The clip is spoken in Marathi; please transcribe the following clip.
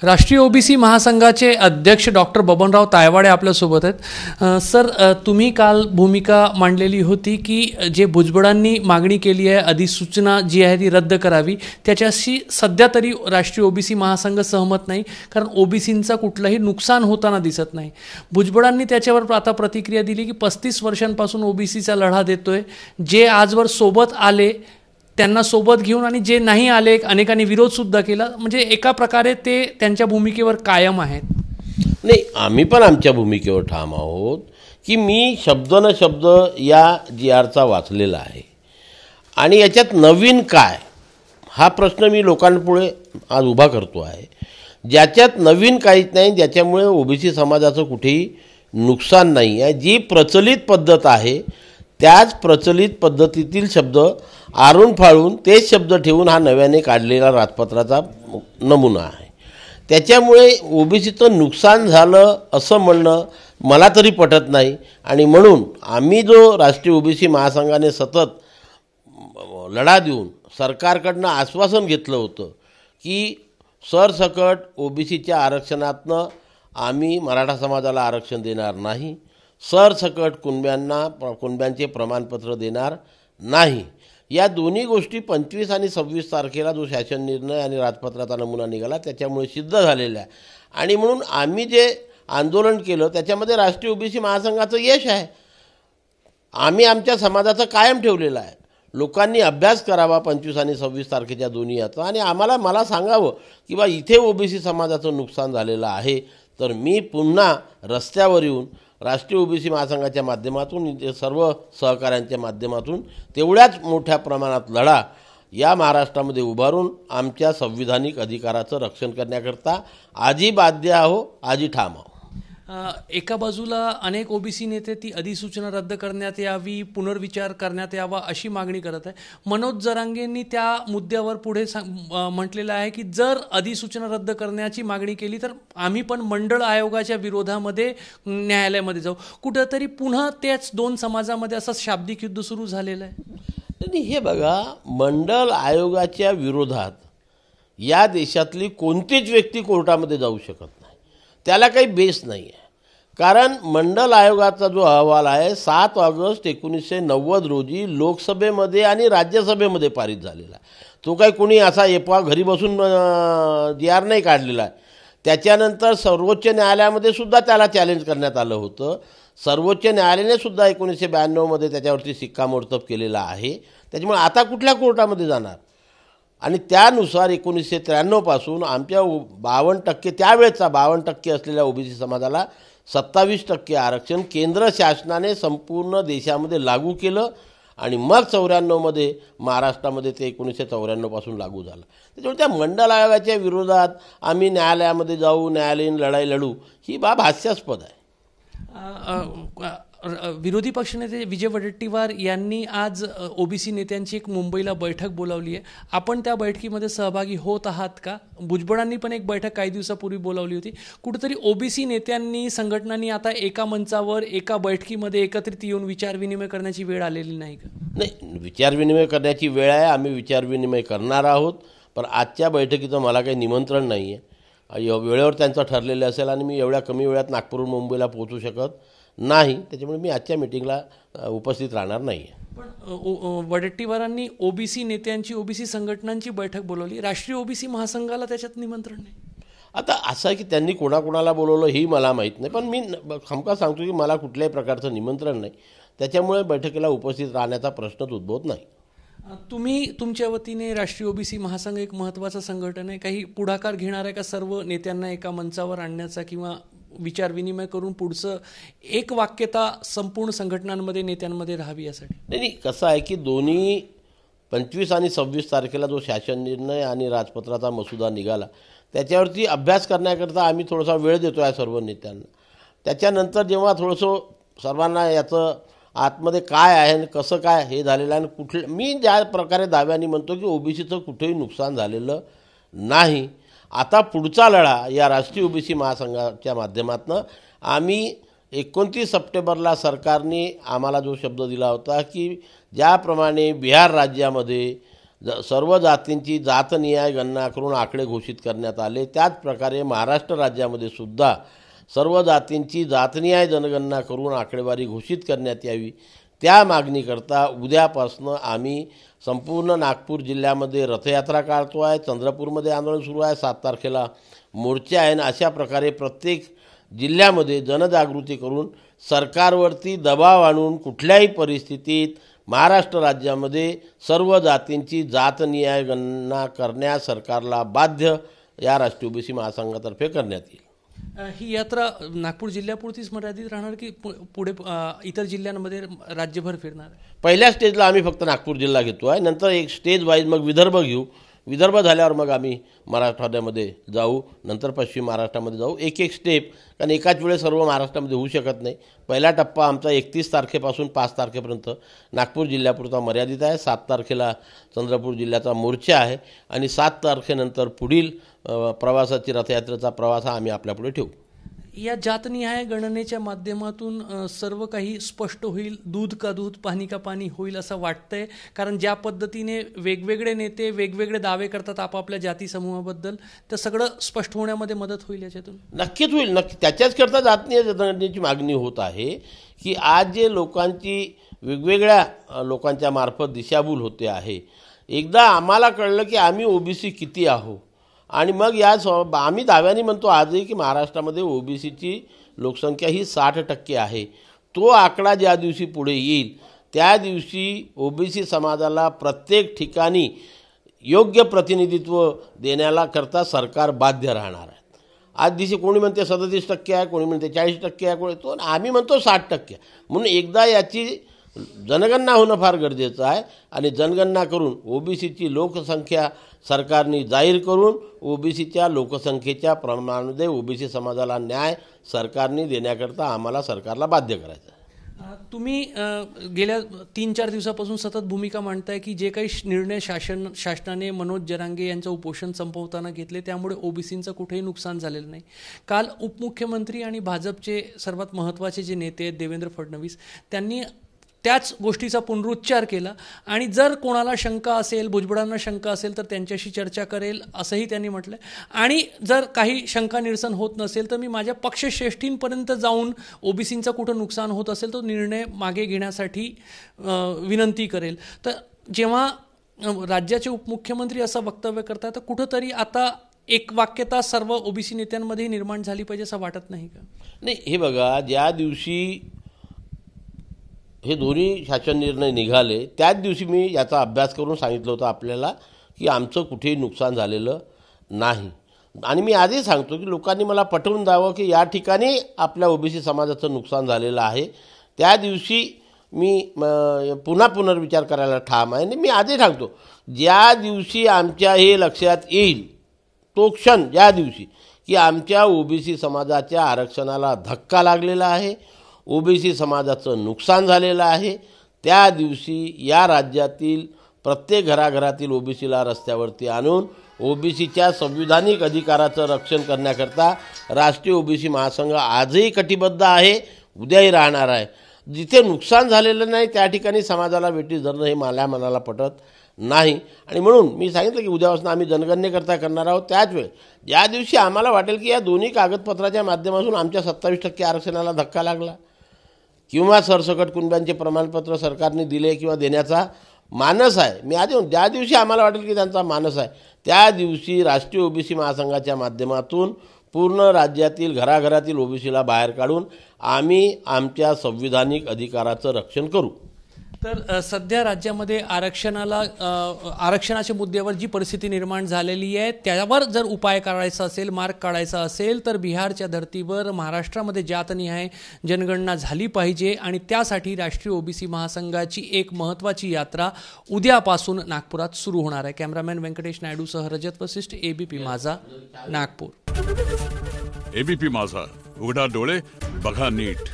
राष्ट्रीय ओबीसी महासंघाचे अध्यक्ष डॉक्टर बबनराव तायवाडे आपल्यासोबत आहेत। सर, तुम्ही काल भूमिका मांडलेली होती की जे भुजबळांनी मागणी केली आहे अधिसूचना जी आहे ती रद्द करावी, त्याच्याशी सध्या तरी राष्ट्रीय ओबीसी महासंघ सहमत नाही, कारण ओबीसींचा कुठलंही नुकसान होताना दिसत नाही। भुजबळांनी त्याच्यावर आता प्रतिक्रिया दिली की 35 वर्षांपासून ओबीसीचा लढा देतोय, जे आजवर सोबत आले त्यांना सोबत घेऊन आणि जे नाही आले अनेकांनी विरोध सुद्धा केला, म्हणजे एका प्रकारे ते त्यांच्या भूमिकेवर कायम आहेत। नाही, आम्ही पण आमच्या भूमिकेवर ठाम आहोत की मी शब्द न शब्द या GRचा वाचलेला आहे आणि याच्यात नवीन काय हा प्रश्न मी लोकांपुढे आज उभा करतो आहे। ज्याच्यात नवीन काहीच नाही, ज्याच्यामुळे ओबीसी समाजाचं कुठेही नुकसान नाही आहे। जी प्रचलित पद्धत आहे त्याच प्रचलित पद्धतीतील शब्द आरून फाळून तेच शब्द ठेवून हा नव्याने काढलेला राजपत्राचा नमुना आहे। त्याच्यामुळे ओबीसीचं नुकसान झालं असं म्हणणं मला तरी पटत नाही आणि म्हणून आम्ही जो राष्ट्रीय ओबीसी महासंघाने सतत लढा देऊन सरकारकडनं आश्वासन घेतलं होतं की सरसकट ओबीसीच्या आरक्षणातनं आम्ही मराठा समाजाला आरक्षण देणार नाही, सरसकट कुणब्यांचे प्रमाणपत्र देणार नाही, या दोन्ही गोष्टी 25 आणि 26 तारखेला जो शासन निर्णय आणि राजपत्राचा नमुना निघाला त्याच्यामुळे सिद्ध झालेला आहे। आणि म्हणून आम्ही जे आंदोलन केलं त्याच्यामध्ये राष्ट्रीय ओबीसी महासंघाचं यश आहे। आम्ही आमच्या समाजाचं कायम ठेवलेलं आहे। लोकांनी अभ्यास करावा 25 आणि 26 तारखेच्या दोन्ही याचा आणि मला सांगावं की बा इथे ओबीसी समाजाचं नुकसान झालेलं आहे, तर मी पुन्हा रस्त्यावर येऊन राष्ट्रीय ओबीसी महासंघाच्या माध्यमातून सर्व सहकाऱ्यांच्या माध्यमातून तेवढ्याच मोठ्या प्रमाणात लढा या महाराष्ट्रामध्ये उभारून आमच्या संविधानिक अधिकाराचं रक्षण करण्याकरता आजी बाध्य आहो, आजी ठाम आहो। एका बाजूला अनेक ओबीसी नेते ती अधिसूचना रद्द करण्यात यावी, पुनर्विचार करण्यात यावा अशी मागणी करत आहे। मनोज जरांगेंनी त्या मुद्द्यावर पुढे म्हटलेलं आहे की जर अधिसूचना रद्द करण्याची मागणी केली तर आम्ही पण मंडळ आयोगाच्या विरोधामध्ये न्यायालयामध्ये जाऊ। कुठंतरी पुन्हा त्याच दोन समाजामध्ये असं शाब्दिक युद्ध सुरू झालेलं आहे। हे बघा, मंडळ आयोगाच्या विरोधात या देशातली कोणतीच व्यक्ती कोर्टामध्ये जाऊ शकत नाही, त्याला काही बेस नाही आहे। कारण मंडल आयोगाचा जो अहवाल आहे 7 ऑगस्ट 1990 रोजी लोकसभेमध्ये आणि राज्यसभेमध्ये पारित झालेला आहे। तो काही कोणी असा एपवा घरी बसून GR नाही काढलेला आहे। त्याच्यानंतर सर्वोच्च न्यायालयामध्ये सुद्धा त्याला चॅलेंज करण्यात आलं होतं। सर्वोच्च न्यायालयाने सुद्धा 1992 मध्ये त्याच्यावरती शिक्कामोर्तब केलेला आहे। त्याच्यामुळे आता कुठल्या कोर्टामध्ये जाणार? आणि त्यानुसार 1993 पासून आमच्या 52% त्यावेळेचा 52% असलेल्या ओबीसी समाजाला 27% आरक्षण केंद्र शासनाने संपूर्ण देशामध्ये लागू केलं आणि मग 94 मध्ये महाराष्ट्रामध्ये ते 1994 पासून लागू झालं। त्याच्यामुळे त्या मंडल आयोगाच्या विरोधात आम्ही न्यायालयामध्ये जाऊ, न्यायालयीन लढाई लढू ही बाब हास्यास्पद आहे। विरोधी पक्षनेते विजय वडेट्टीवार यांनी आज ओबीसी नेत्यांची एक मुंबईला बैठक बोलावली आहे। आपण त्या बैठकीमध्ये सहभागी होत आहात का? भुजबळांनी पण एक बैठक काही दिवसापूर्वी बोलावली होती। कुठेतरी ओबीसी नेत्यांनी संघटनांनी आता एका मंचावर एका बैठकीमध्ये एकत्रित येऊन विचारविनिमय करण्याची वेळ आलेली नाही का? नाही, विचारविनिमय करण्याची वेळ आहे, आम्ही विचारविनिमय करणार आहोत, पण आजच्या बैठकीचं मला काही निमंत्रण नाही आहे। वेळेवर त्यांचं ठरलेलं असेल आणि मी एवढ्या कमी वेळात नागपूरहून मुंबईला पोहोचू शकत नाही, त्याच्यामुळे मी आजच्या मीटिंगला उपस्थित राहणार नाही आहे। पण वडेट्टीवारांनी ओबीसी नेत्यांची ओबीसी संघटनांची बैठक बोलवली, राष्ट्रीय ओबीसी महासंघाला त्याच्यात निमंत्रण नाही। आता असं आहे की त्यांनी कोणाकोणाला बोलवलं ही मला माहीत नाही, पण मी खमका सांगतो की मला कुठल्याही प्रकारचं निमंत्रण नाही, त्याच्यामुळे बैठकीला उपस्थित राहण्याचा प्रश्नच उद्भवत नाही। तुम्ही तुमच्या वतीने राष्ट्रीय ओबीसी महासंघ एक महत्त्वाचा संघटन आहे, काही पुढाकार घेणार आहे का सर्व नेत्यांना एका मंचावर आणण्याचा किंवा विचार विनिमय करून पुढचं एक वाक्यता संपूर्ण संघटनांमध्ये नेत्यांमध्ये राहावी यासाठी? नाही, कसं आहे की दोन्ही 25 आणि 26 तारखेला जो शासन निर्णय आणि राजपत्राचा मसुदा निघाला त्याच्यावरती अभ्यास करण्याकरता आम्ही थोडासा वेळ देतो आहे सर्व नेत्यांना। त्याच्यानंतर जेव्हा थोडंसं सर्वांना याचं आतमध्ये काय आहे आणि कसं काय हे झालेलं आहे आणि मी ज्या प्रकारे दाव्याने म्हणतो की ओबीसीचं कुठेही नुकसान झालेलं नाही। आता पुढचा लढा या राष्ट्रीय ओबीसी महासंघाच्या माध्यमातून आम्ही 29 सप्टेंबरला सरकारने आम्हाला जो शब्द दिला होता की ज्याप्रमाणे बिहार राज्यामध्ये सर्व जातींची जातनिहाय गणना करून आकडे घोषित करण्यात आले. त्याच प्रकारे महाराष्ट्र राज्यामध्ये सुद्धा सर्व जातींची जातनिहाय जनगणना करून आकडेवारी घोषित करण्यात यावी. त्या मागणीकरता उद्यापासून आम्ही संपूर्ण नागपूर जिल्ह्यामध्ये रथयात्रा काढतो आहे. चंद्रपूरमध्ये आंदोलन सुरू आहे. 7 तारखेला मोर्चा आहे. अशा प्रकारे प्रत्येक जिल्ह्यामध्ये जनजागृती करून सरकारवरती दबाव आणून कुठल्याही परिस्थितीत महाराष्ट्र राज्यामध्ये सर्व जातींची जातनिहाय गणना करण्यास सरकारला बाध्य या राष्ट्रीय ओबीसी महासंघातर्फे करण्यात येईल. ही यात्रा नागपूर जिल्ह्यापुरतीच मर्यादित राहणार की पुढे इतर जिल्ह्यांमध्ये राज्यभर फिरणार आहे? पहिल्या स्टेजला आम्ही फक्त नागपूर जिल्हा घेतो आहे. नंतर एक स्टेज वाईज मग विदर्भ घेऊ. विदर्भ झाल्यावर मग आम्ही मराठवाड्यामध्ये जाऊ, नंतर पश्चिम महाराष्ट्रामध्ये जाऊ. एक एक स्टेप, कारण एकाच वेळेस सर्व महाराष्ट्रामध्ये होऊ शकत नाही. पहिला टप्पा आमचा 31 तारखेपासून 5 तारखेपर्यंत नागपूर जिल्ह्यापुरता मर्यादित आहे. 7 तारखेला चंद्रपूर जिल्ह्याचा मोर्चा आहे आणि 7 तारखेनंतर पुढील प्रवासाची रथयात्रेचा प्रवास हा आम्ही आपल्यापुढे ठेवू. या जातनिहाय गणनेच्या माध्यमातून सर्व काही स्पष्ट होईल, दूध का दूध पाणी का पाणी होईल असं वाटतंय, कारण ज्या पद्धतीने वेगवेगळे नेते वेगवेगळे दावे करतात आपापल्या जाती समूहाबद्दल, तर सगळं स्पष्ट होण्यामध्ये मदत होईल याच्यातून? नक्कीच होईल. नक्की त्याच्याचकरता जातनिहाय जनगणनेची मागणी होत आहे की आज जे लोकांची वेगवेगळ्या लोकांच्या मार्फत दिशाभूल होते आहे, एकदा आम्हाला कळलं की आम्ही ओबीसी किती आहोत आणि मग आम्ही दाव्याने म्हणतो आजही की महाराष्ट्रामध्ये ओबीसीची लोकसंख्या ही 60% आहे. तो आकडा ज्या दिवशी पुढे येईल त्या दिवशी ओबीसी समाजाला प्रत्येक ठिकाणी योग्य प्रतिनिधित्व देण्याला करता सरकार बाध्य राहणार आहे. आज दिवशी कोणी म्हणते 37% आहे, कोणी म्हणते 40% आहे, तो आम्ही म्हणतो 60%. म्हणून एकदा याची जनगणना होणं फार गरजेचं आहे आणि जनगणना करून ओबीसीची लोकसंख्या सरकारने जाहीर करून ओबीसीच्या लोकसंख्येच्या प्रमाणामध्ये ओबीसी समाजाला न्याय सरकारने देण्याकरता आम्हाला सरकारला बाध्य करायचं आहे. तुम्ही गेल्या 3-4 दिवसापासून सतत भूमिका मांडताय की जे काही निर्णय शासनाने मनोज जरांगे यांचं उपोषण संपवताना घेतले त्यामुळे ओबीसींचं कुठेही नुकसान झालेलं नाही. काल उपमुख्यमंत्री आणि भाजपचे सर्वात महत्त्वाचे जे नेते आहेत देवेंद्र फडणवीस, त्यांनी त्याच गोष्टीचा पुनरुच्चार केला आणि जर कोणाला शंका असेल, भुजबळांना शंका असेल तर त्यांच्याशी चर्चा करेल असंही त्यांनी म्हटलं. आणि जर काही शंका निरसन होत नसेल तर मी माझ्या पक्षश्रेष्ठींपर्यंत जाऊन ओबीसींचं कुठं नुकसान होत असेल तो निर्णय मागे घेण्यासाठी विनंती करेल. तर जेव्हा राज्याचे उपमुख्यमंत्री असं वक्तव्य करतात तर कुठंतरी आता एक वाक्यता सर्व ओबीसी नेत्यांमध्ये निर्माण झाली पाहिजे असं वाटत नाही का? नाही, हे बघा, ज्या दिवशी हे दोन्ही शासन निर्णय निघाले त्याच दिवशी मी याचा अभ्यास करून सांगितलं होतं आपल्याला की आमचं कुठेही नुकसान झालेलं नाही. आणि मी आधीच सांगतो की लोकांनी मला पटवून द्यावं की या ठिकाणी आपल्या ओबीसी समाजाचं नुकसान झालेलं आहे. त्या दिवशी मी पुन्हा पुनर्विचार करायला ठाम आहे. आणि मी आधी सांगतो, ज्या दिवशी आमच्या हे लक्षात येईल तो क्षण, ज्या दिवशी की आमच्या ओबीसी समाजाच्या आरक्षणाला धक्का लागलेला आहे, ओबीसी समाजाचं नुकसान झालेलं आहे, त्या दिवशी या राज्यातील प्रत्येक घराघरातील ओबीसीला रस्त्यावरती आणून ओबीसीच्या संविधानिक अधिकाराचं रक्षण करण्याकरता राष्ट्रीय ओबीसी महासंघ आजही कटिबद्ध आहे, उद्याही राहणार आहे. जिथे नुकसान झालेलं नाही त्या ठिकाणी समाजाला वेठी धरणं हे मला मनाला पटत नाही. आणि म्हणून मी सांगितलं की उद्यापासून आम्ही जनगणनेकरता करणार आहोत. त्याच वेळेस ज्या दिवशी आम्हाला वाटेल की या दोन्ही कागदपत्राच्या माध्यमातून आमच्या 27% आरक्षणाला धक्का लागला किंवा सरसकट कुटुंबांचे प्रमाणपत्र सरकारने दिले किंवा देण्याचा मानस आहे, मी आधी ज्या दिवशी आम्हाला वाटेल की त्यांचा मानस आहे त्या दिवशी राष्ट्रीय ओबीसी महासंघाच्या माध्यमातून पूर्ण राज्यातील घराघरातील ओबीसीला बाहेर काढून आम्ही आमच्या संविधानिक अधिकाराचं रक्षण करू. तर सध्या राज्यामध्ये आरक्षणाच्या मुद्द्यावर जी परिस्थिती निर्माण झालेली आहे त्यावर जर उपाय काढायचा असेल, मार्ग काढायचा असेल तर बिहारच्या धर्तीवर महाराष्ट्रामध्ये जातनिहाय जनगणना झाली पाहिजे आणि त्यासाठी राष्ट्रीय ओबीसी महासंघाची एक महत्त्वाची यात्रा उद्यापासून नागपुरात सुरू होणार आहे. कॅमेरामॅन व्यंकटेश नायडूसह रजत वसिष्ठ, एबीपी माझा, नागपूर. एबीपी माझा, उघडा डोळे बघा नीट.